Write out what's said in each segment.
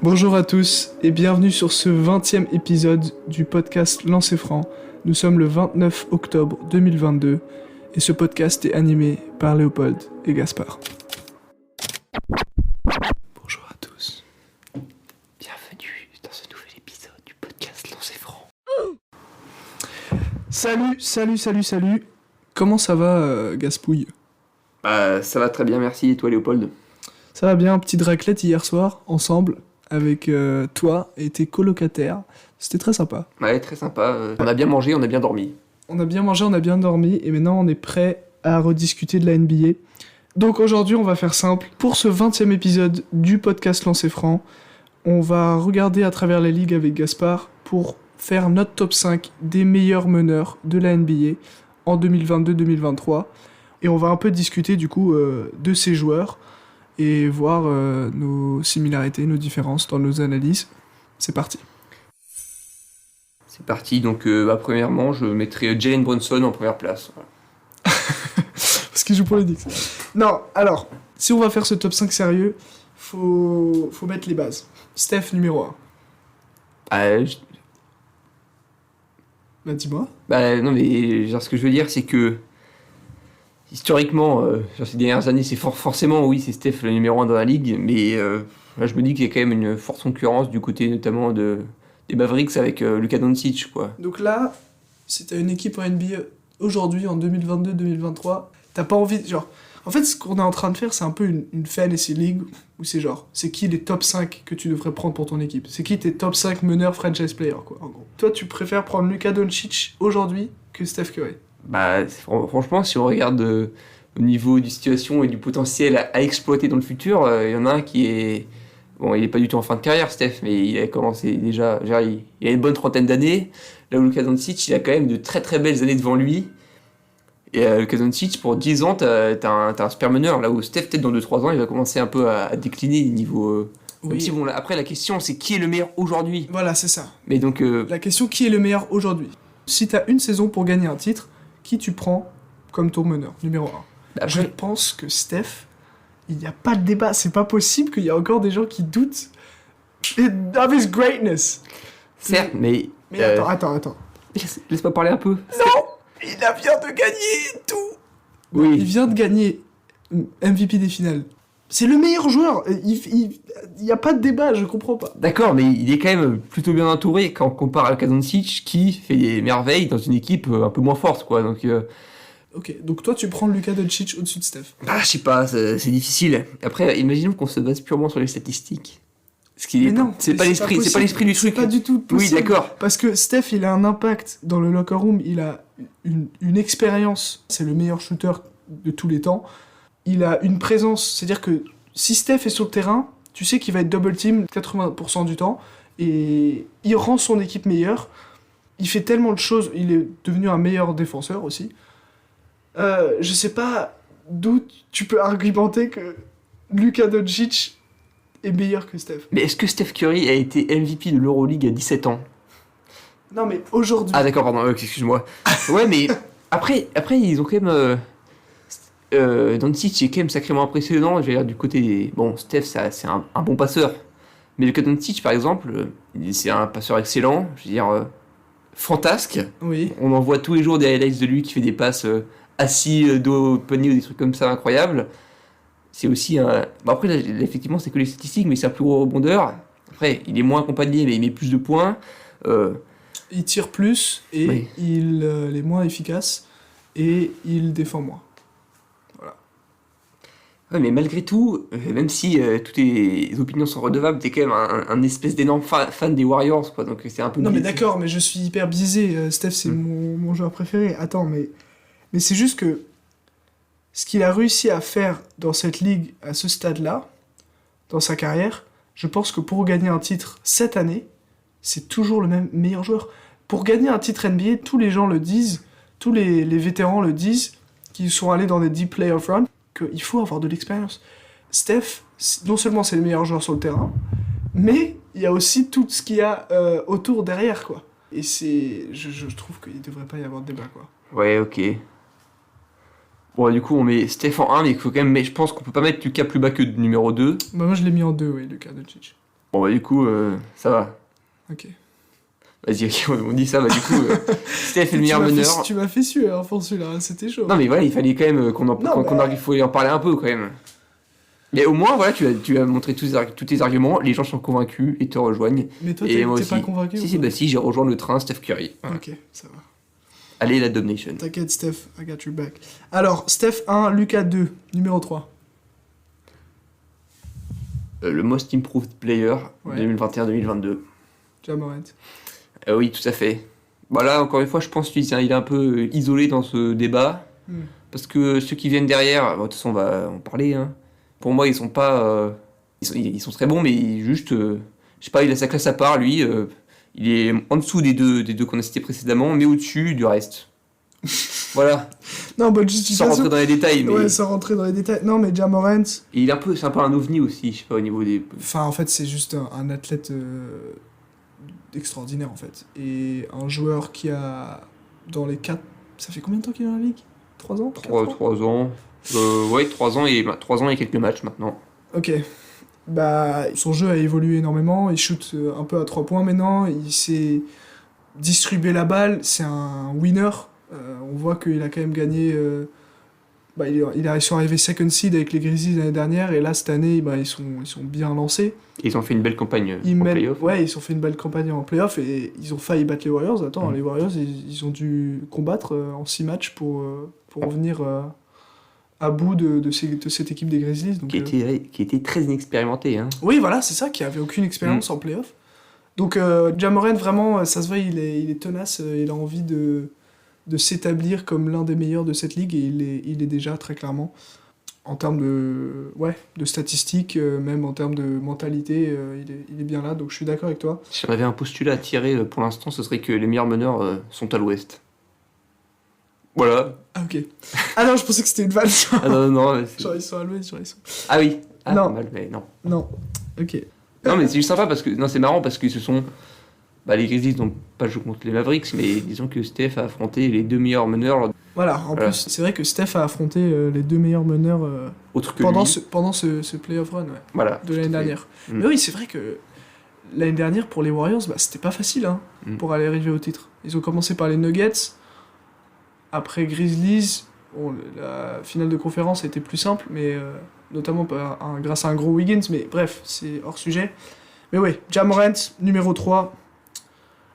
Bonjour à tous et bienvenue sur ce 20e épisode du podcast Lancer Franc. Nous sommes le 29 octobre 2022 et ce podcast est animé par Léopold et Gaspard. Bonjour à tous. Bienvenue dans ce nouvel épisode du podcast Lancer Franc. Salut. Comment ça va Gaspouille ? Ça va très bien, merci. Et toi, Léopold ? Ça va bien, petite raclette hier soir, ensemble, avec toi et tes colocataires. C'était très sympa. Ouais, très sympa. On a bien mangé, on a bien dormi. On a bien mangé, on a bien dormi, et maintenant on est prêt à rediscuter de la NBA. Donc aujourd'hui, on va faire simple. Pour ce 20e épisode du podcast Lancer Franc, on va regarder à travers la ligue avec Gaspard pour faire notre top 5 des meilleurs meneurs de la NBA en 2022-2023. Et on va un peu discuter du coup de ces joueurs et voir nos similarités, nos différences dans nos analyses. C'est parti. C'est parti, donc premièrement, je mettrai Jalen Brunson en première place. Voilà. Parce qu'il joue pour les Knicks. Non, alors, si on va faire ce top 5 sérieux, faut mettre les bases. Steph numéro 1. Bah dis-moi. Non, mais genre, ce que je veux dire, c'est que historiquement, sur ces dernières années, c'est forcément, oui, c'est Steph le numéro 1 dans la ligue, mais là, je me dis qu'il y a quand même une forte concurrence du côté notamment des Mavericks avec Luka Doncic, quoi. Donc là, si t'as une équipe en NBA aujourd'hui, en 2022-2023, t'as pas envie... Genre, en fait, ce qu'on est en train de faire, c'est un peu une fantasy league, où c'est genre, c'est qui les top 5 que tu devrais prendre pour ton équipe ? C'est qui tes top 5 meneurs franchise player, quoi, en gros. Toi, tu préfères prendre Luka Doncic aujourd'hui que Steph Curry ? Franchement, si on regarde au niveau du situation et du potentiel à exploiter dans le futur, il y en a un qui est... Bon, il est pas du tout en fin de carrière, Steph, mais il a commencé déjà... Genre, il a une bonne trentaine d'années. Là où Luka Doncic, il a quand même de très très belles années devant lui. Et Luka Doncic, pour 10 ans, t'as un super meneur. Là où Steph, peut-être dans 2-3 ans, il va commencer un peu à décliner niveau... Oui. Même si, bon, après, la question, c'est qui est le meilleur aujourd'hui ? Voilà, c'est ça. Mais donc... La question, qui est le meilleur aujourd'hui ? Si t'as une saison pour gagner un titre, qui tu prends comme ton meneur, numéro 1 ? Je pense que Steph, il n'y a pas de débat. C'est pas possible qu'il y ait encore des gens qui doutent of his greatness. Certes, mais... Mais attends. Laisse-moi parler un peu. Non ! Il vient de gagner tout. Oui. Il vient de gagner MVP des finales. C'est le meilleur joueur. Il y a pas de débat, je comprends pas. D'accord, mais il est quand même plutôt bien entouré quand on compare à Luka Doncic qui fait des merveilles dans une équipe un peu moins forte, quoi. Donc, Ok, donc toi tu prends Luka Doncic au-dessus de Steph. je sais pas, c'est difficile. Après, imaginons qu'on se base purement sur les statistiques. Ce qui Mais non, c'est pas l'esprit du truc. C'est pas du tout possible. Oui, d'accord. Parce que Steph, il a un impact dans le locker room, il a une expérience. C'est le meilleur shooter de tous les temps. Il a une présence, c'est-à-dire que si Steph est sur le terrain, tu sais qu'il va être double team 80% du temps et il rend son équipe meilleure. Il fait tellement de choses, il est devenu un meilleur défenseur aussi. Je sais pas d'où tu peux argumenter que Luka Doncic est meilleur que Steph. Mais est-ce que Steph Curry a été MVP de l'Euroleague à 17 ans ? Non mais aujourd'hui... Ah d'accord, pardon, excuse-moi. Ouais, mais après ils ont quand même... Doncic est quand même sacrément impressionnant, je veux dire, du côté des... Bon, Steph, c'est un bon passeur. Mais Luka Doncic, par exemple, c'est un passeur excellent, je veux dire, fantasque. Oui. On en voit tous les jours des highlights de lui qui fait des passes assis, dos au panier ou des trucs comme ça incroyables. C'est aussi un... Bon, après, là, effectivement, c'est que les statistiques, mais c'est un plus gros rebondeur. Après, il est moins accompagné, mais il met plus de points. Il tire plus, et oui. il est moins efficace, et il défend moins. Ouais, mais malgré tout, même si toutes les opinions sont redevables, t'es quand même un espèce d'énorme fan des Warriors, quoi, donc c'est un peu... Non mais d'accord, mais je suis hyper biaisé, Steph c'est mon joueur préféré, attends, mais c'est juste que ce qu'il a réussi à faire dans cette ligue, à ce stade-là, dans sa carrière, je pense que pour gagner un titre cette année, c'est toujours le même meilleur joueur. Pour gagner un titre NBA, tous les gens le disent, tous les vétérans le disent, qui sont allés dans des deep playoff runs, qu'il faut avoir de l'expérience. Steph, non seulement c'est le meilleur joueur sur le terrain, mais il y a aussi tout ce qu'il y a autour derrière, quoi. Et je trouve qu'il devrait pas y avoir de débat, quoi. Ouais, ok. Bon, du coup, on met Steph en 1, mais il faut quand même... Mais je pense qu'on peut pas mettre Lucas plus bas que numéro 2. Bah, moi, je l'ai mis en 2, oui, Luka Doncic. Bon, bah, du coup, ça va. Ok. Vas-y, ok, on dit ça, bah, du coup, Steph est le meilleur meneur. Tu m'as fait suer hein, pour celui-là, c'était chaud. Non, mais voilà, il fallait quand même il faut en parler un peu, quand même. Mais au moins, voilà, tu as montré tous tes arguments, les gens sont convaincus et te rejoignent. Mais toi, Et moi t'es aussi. pas convaincu Si, ou si, pas bah si, j'ai rejoint le train Steph Curry. Voilà. Ok, ça va. Allez, la Domination. T'inquiète, Steph, I got your back. Alors, Steph 1, Lucas 2, numéro 3. Le Most Improved Player Ouais. 2021-2022. Ja Morant. Oui, tout à fait. Voilà, encore une fois, je pense qu'il est un peu isolé dans ce débat. Hmm. Parce que ceux qui viennent derrière, bon, de toute façon, on va en parler. Hein. Pour moi, ils sont pas. Ils sont très bons, mais juste. Je sais pas, il a sa classe à part, lui. Il est en dessous des deux qu'on a cités précédemment, mais au-dessus du reste. Voilà. Non, bonne Sans justification. rentrer dans les détails, mais. Ouais, sans rentrer dans les détails. Non, mais Ja Morant, Et c'est un peu un ovni aussi, je sais pas, au niveau des. enfin, en fait, c'est juste un athlète extraordinaire, en fait. Et un joueur qui a, dans les 4... Ça fait combien de temps qu'il est dans la ligue 3 ans 4 ans 3 ans. Ouais, 3 ans et 3 ans et quelques matchs maintenant. Ok. Bah, son jeu a évolué énormément. Il shoot un peu à 3 points maintenant. Il sait distribuer la balle. C'est un winner. On voit qu'il a quand même gagné. Bah, il a réussi à arriver second seed avec les Grizzlies l'année dernière. Et là, cette année, bah, ils sont bien lancés. Et ils ont fait une belle campagne Ils en mènent- playoff. Ouais, ils ont fait une belle campagne en playoff. Et ils ont failli battre les Warriors. Attends, Mhm. les Warriors, ils ont dû combattre en 6 matchs pour revenir à bout de cette équipe des Grizzlies. Donc, Qui était très inexpérimenté. Hein. oui, voilà, c'est ça, qui avait aucune expérience en playoff. Donc, Ja Morant, vraiment, ça se voit, il est tenace, il a envie de s'établir comme l'un des meilleurs de cette ligue, et il est déjà très clairement. En termes de statistiques, même en termes de mentalité, il est bien là, donc je suis d'accord avec toi. Si on avait un postulat à tirer pour l'instant, ce serait que les meilleurs meneurs sont à l'ouest. Voilà. Ah, ok. Ah non, je pensais que c'était une vanne. Ah non. Genre, ils sont à l'ouest, genre, ils sont... Ah oui. Ah, Non. pas mal, mais non. Non, ok. Non, mais c'est juste sympa parce que. Non, c'est marrant parce que ce sont. Bah, les Grizzlies n'ont pas joué contre les Mavericks, mais disons que Steph a affronté les deux meilleurs meneurs Voilà, en Voilà. plus, c'est vrai que Steph a affronté les deux meilleurs meneurs autres que pendant lui. ce playoff run, ouais. Voilà. De tout à l'année fait. dernière. Mm. Mais oui, c'est vrai que l'année dernière, pour les Warriors, bah, c'était pas facile hein, pour aller arriver au titre. Ils ont commencé par les Nuggets, après Grizzlies. Bon, la finale de conférence était plus simple, mais notamment grâce à un gros Wiggins, mais bref, c'est hors sujet. Mais oui, Ja Morant, numéro 3.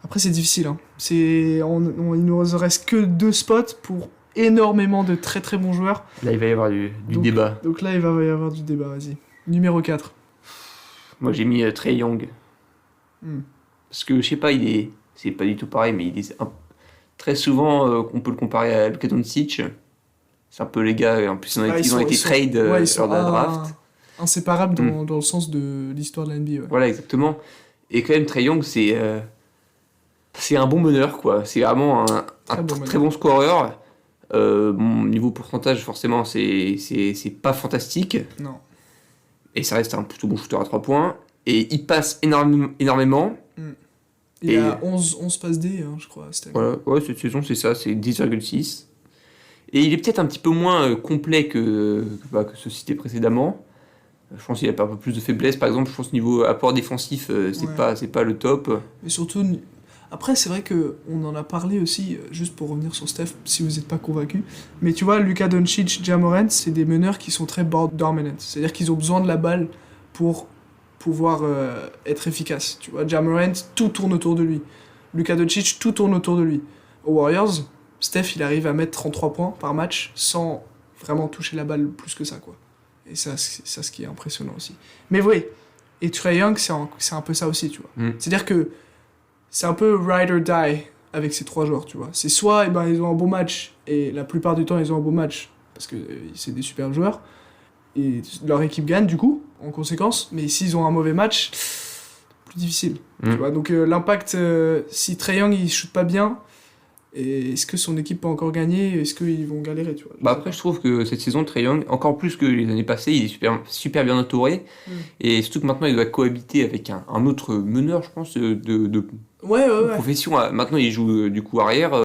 Après, c'est difficile. Hein. Il nous reste que 2 spots pour énormément de très très bons joueurs. Là, il va y avoir du Donc, débat. Donc là, il va y avoir du débat, vas-y. Numéro 4. Moi, j'ai mis Trae Young. Hmm. Parce que, je sais pas, c'est pas du tout pareil, mais très souvent, on peut le comparer à Luka Doncic. C'est un peu les gars, en plus, ils ont été trade ouais, ils sont lors de la draft. inséparables dans le sens de l'histoire de la NBA. Ouais. Voilà, exactement. Et quand même, Trae Young, c'est un bon meneur, quoi. C'est vraiment un très bon scoreur. Niveau pourcentage, forcément, c'est pas fantastique. Non. Et ça reste un plutôt bon shooter à 3 points. Et il passe énormément. Il a 11 passes D, hein, je crois. Cette année. Voilà, ouais, cette saison, c'est ça, c'est 10,6. Et il est peut-être un petit peu moins complet que ceux cités précédemment. Je pense qu'il a un peu plus de faiblesse. Par exemple, je pense niveau apport défensif, c'est pas le top. Mais surtout, après, c'est vrai qu'on en a parlé aussi, juste pour revenir sur Steph, si vous n'êtes pas convaincu. Mais tu vois, Luka Doncic, Ja Morant, c'est des meneurs qui sont très board dominant. C'est-à-dire qu'ils ont besoin de la balle pour pouvoir être efficaces. Tu vois, Ja Morant, tout tourne autour de lui. Luka Doncic, tout tourne autour de lui. Aux Warriors, Steph, il arrive à mettre 33 points par match sans vraiment toucher la balle plus que ça, quoi. Et ça, c'est ça ce qui est impressionnant aussi. Mais oui, et Trae Young, c'est un peu ça aussi, tu vois. C'est-à-dire que c'est un peu ride or die avec ces 3 joueurs, tu vois. C'est soit ils ont un bon match, et la plupart du temps ils ont un bon match, parce que c'est des super joueurs, et leur équipe gagne du coup, en conséquence, mais s'ils ont un mauvais match, plus difficile. Tu vois. Donc l'impact, si Trae Young il shoot pas bien, et est-ce que son équipe peut encore gagner, est-ce qu'ils vont galérer, tu vois. Bah après, je trouve que cette saison, Trae Young, encore plus que les années passées, il est super bien entouré. Et surtout que maintenant, il doit cohabiter avec un autre meneur, je pense, de Ouais. profession. Maintenant, il joue du coup arrière.